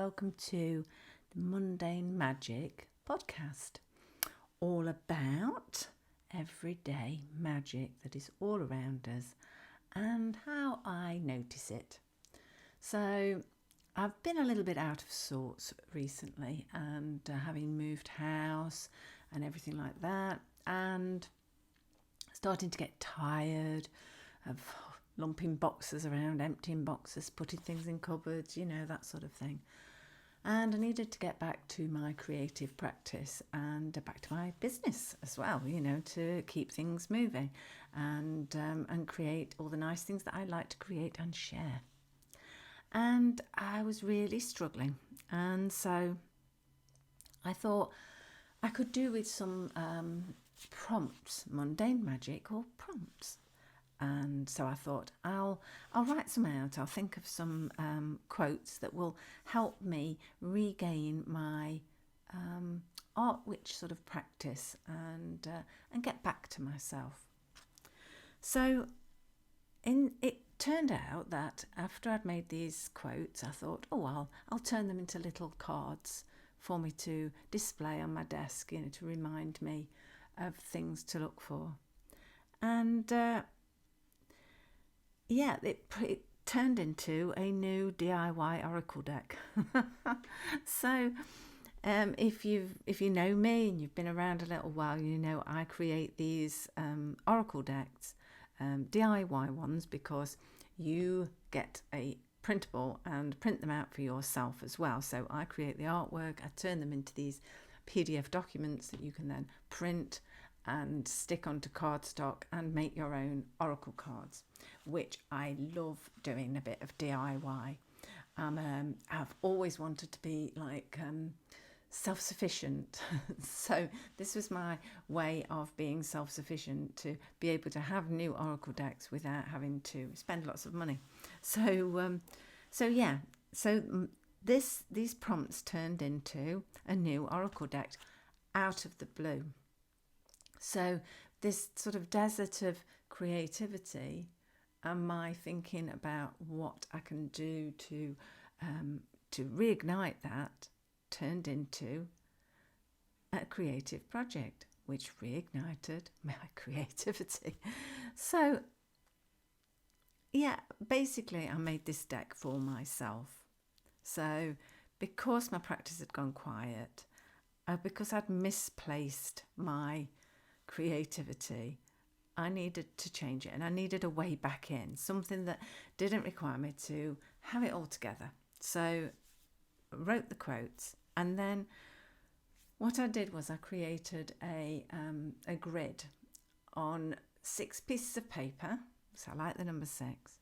welcome to the Mundane Magic podcast, all about everyday magic that is all around us and how I notice it. So I've been a little bit out of sorts recently, and having moved house and everything like that, and starting to get tired of lumping boxes around, emptying boxes, putting things in cupboards, that sort of thing. And I needed to get back to my creative practice and back to my business as well, to keep things moving and create all the nice things that I like to create and share. And I was really struggling. And so I thought I could do with some prompts, mundane magic or prompts. And so I thought I'll write some out. I'll think of some quotes that will help me regain my art witch sort of practice and get back to myself. So it turned out that after I'd made these quotes, I thought, I'll turn them into little cards for me to display on my desk, to remind me of things to look for. And it turned into a new DIY Oracle deck. So if you know me and you've been around a little while, I create these Oracle decks, DIY ones, because you get a printable and print them out for yourself as well. So I create the artwork, I turn them into these PDF documents that you can then print and stick onto cardstock and make your own Oracle cards, which I love doing a bit of DIY. I've always wanted to be self-sufficient. So this was my way of being self-sufficient, to be able to have new Oracle decks without having to spend lots of money. These prompts turned into a new Oracle deck out of the blue. So this sort of desert of creativity and my thinking about what I can do to reignite that turned into a creative project, which reignited my creativity. So basically I made this deck for myself. So because my practice had gone quiet, because I'd misplaced my creativity, I needed to change it, and I needed a way back in, something that didn't require me to have it all together. So I wrote the quotes, and then what I did was I created a grid on 6 pieces of paper. So I like the number 6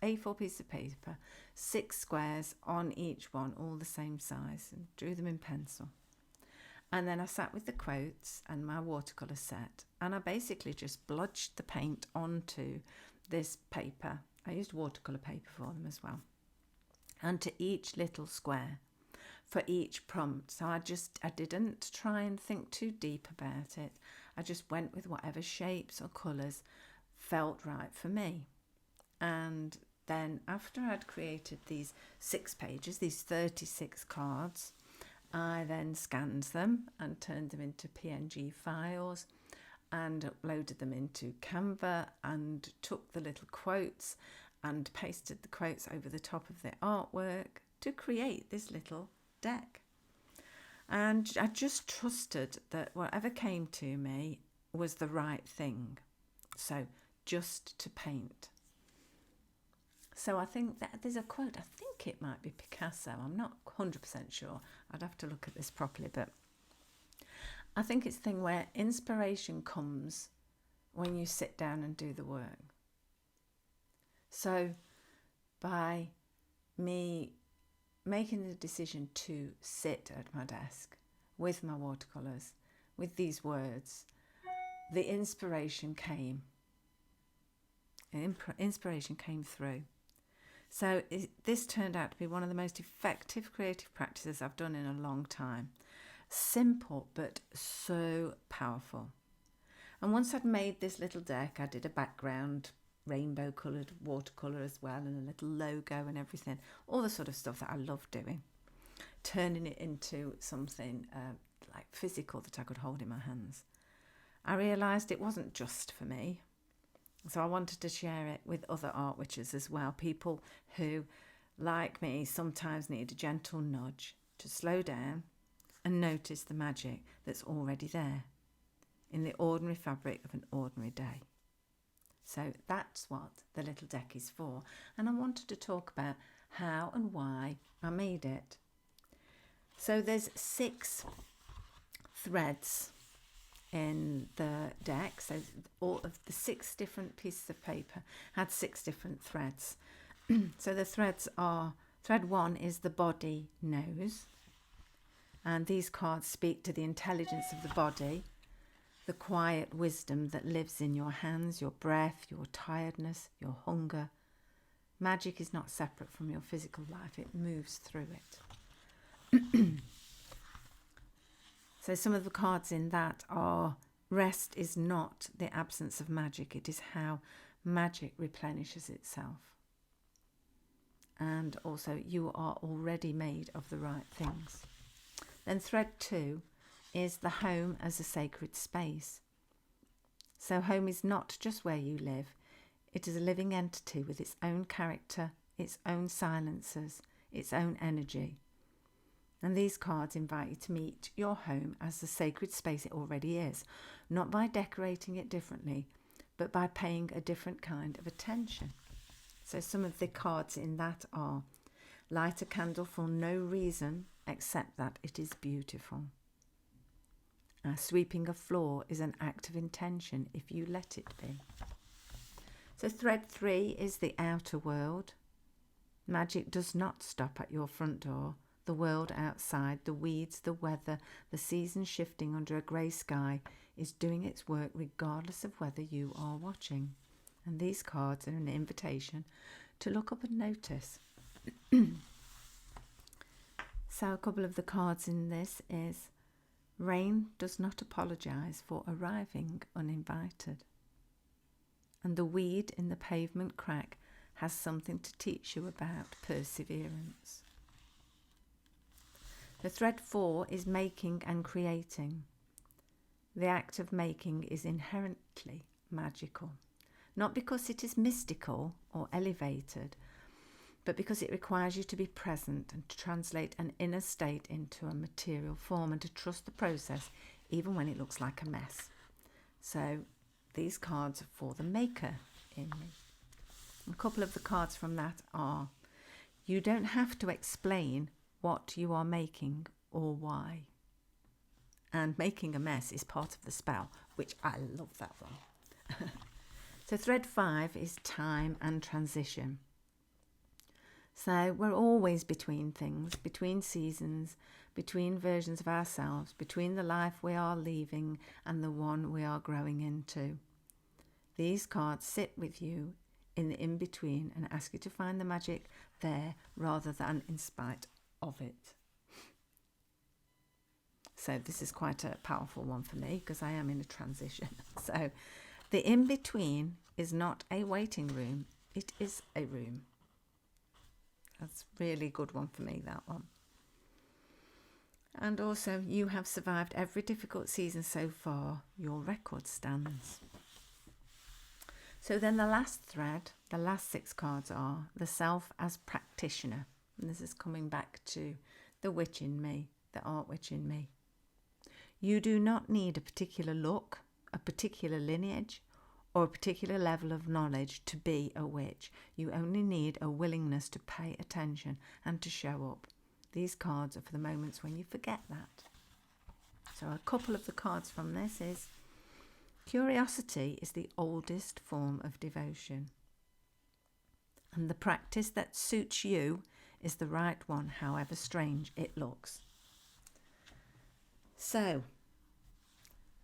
A4 pieces of paper, 6 squares on each one, all the same size, and drew them in pencil. And then I sat with the quotes and my watercolour set, and I basically just bludged the paint onto this paper. I used watercolour paper for them as well. And to each little square for each prompt. So I didn't try and think too deep about it. I just went with whatever shapes or colours felt right for me. And then after I'd created these 6 pages, these 36 cards, I then scanned them and turned them into PNG files and uploaded them into Canva, and took the little quotes and pasted the quotes over the top of the artwork to create this little deck. And I just trusted that whatever came to me was the right thing. So just to paint. So I think that there's a quote, I think it might be Picasso, I'm not 100% sure, I'd have to look at this properly, but I think it's a thing where inspiration comes when you sit down and do the work. So by me making the decision to sit at my desk with my watercolours, with these words, the inspiration came. Inspiration came through. So this turned out to be one of the most effective creative practices I've done in a long time. Simple, but so powerful. And once I'd made this little deck, I did a background, rainbow coloured watercolour as well, and a little logo and everything. All the sort of stuff that I love doing. turning it into something like physical that I could hold in my hands, I realised it wasn't just for me. So I wanted to share it with other art witches as well, people who, like me, sometimes need a gentle nudge to slow down and notice the magic that's already there in the ordinary fabric of an ordinary day. So that's what the little deck is for. And I wanted to talk about how and why I made it. So there's 6 threads in the deck. So all of the 6 different pieces of paper had 6 different threads. So the threads are, thread 1 is the body nose. And these cards speak to the intelligence of the body, the quiet wisdom that lives in your hands, your breath, your tiredness, your hunger. Magic is not separate from your physical life. It moves through it. So some of the cards in that are, rest is not the absence of magic. It is how magic replenishes itself. And also, you are already made of the right things. Then thread 2 is the home as a sacred space. So home is not just where you live. It is a living entity with its own character, its own silences, its own energy. And these cards invite you to meet your home as the sacred space it already is, not by decorating it differently, but by paying a different kind of attention. So some of the cards in that are, light a candle for no reason except that it is beautiful. Sweeping a floor is an act of intention if you let it be. So thread 3 is the outer world. Magic does not stop at your front door. The world outside, the weeds, the weather, the season shifting under a grey sky is doing its work regardless of whether you are watching. And these cards are an invitation to look up and notice. So a couple of the cards in this is, rain does not apologise for arriving uninvited. And the weed in the pavement crack has something to teach you about perseverance. The thread 4 is making and creating. The act of making is inherently magical, not because it is mystical or elevated, but because it requires you to be present and to translate an inner state into a material form and to trust the process even when it looks like a mess. So these cards are for the maker in me. A couple of the cards from that are, you don't have to explain what you are making or why. And making a mess is part of the spell, which I love that one. So thread 5 is time and transition. So we're always between things, between seasons, between versions of ourselves, between the life we are leaving and the one we are growing into. These cards sit with you in the in-between and ask you to find the magic there rather than in spite of it. So this is quite a powerful one for me because I am in a transition. So the in-between is not a waiting room, it is a room. That's a really good one for me, that one. And also, you have survived every difficult season so far. Your record stands. So then the last thread, the last 6 cards are the self as practitioner. And this is coming back to the witch in me, the art witch in me. You do not need a particular look, a particular lineage, or a particular level of knowledge to be a witch. You only need a willingness to pay attention and to show up. These cards are for the moments when you forget that. So a couple of the cards from this is, curiosity is the oldest form of devotion. And the practice that suits you is the right one, however strange it looks. So,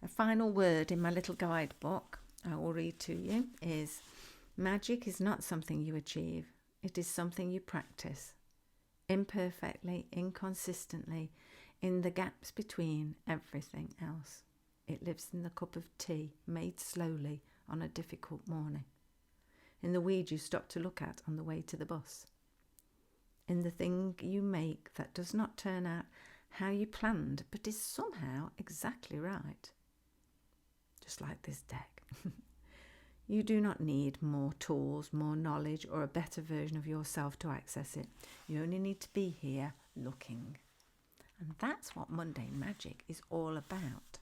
a final word in my little guidebook I will read to you is, magic is not something you achieve. It is something you practice. Imperfectly, inconsistently, in the gaps between everything else. It lives in the cup of tea made slowly on a difficult morning. In the weed you stop to look at on the way to the bus. in the thing you make that does not turn out how you planned, but is somehow exactly right. Just like this deck. You do not need more tools, more knowledge, or a better version of yourself to access it. You only need to be here looking. And that's what mundane magic is all about.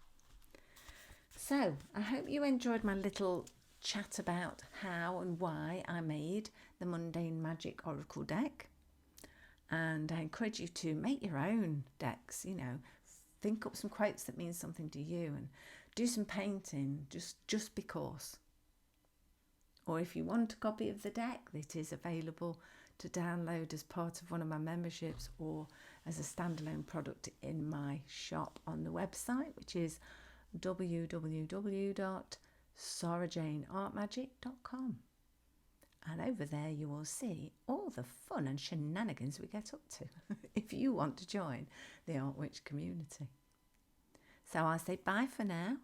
So I hope you enjoyed my little chat about how and why I made the Mundane Magic Oracle deck. And I encourage you to make your own decks, you know, think up some quotes that mean something to you and do some painting just because. Or if you want a copy of the deck, it is available to download as part of one of my memberships or as a standalone product in my shop on the website, which is www.sarajaneartmagic.com. And over there you will see all the fun and shenanigans we get up to if you want to join the Art Witch community. So I'll say bye for now,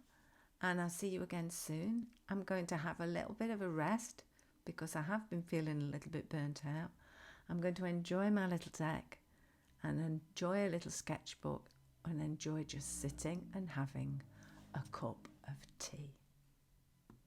and I'll see you again soon. I'm going to have a little bit of a rest because I have been feeling a little bit burnt out. I'm going to enjoy my little deck and enjoy a little sketchbook and enjoy just sitting and having a cup of tea.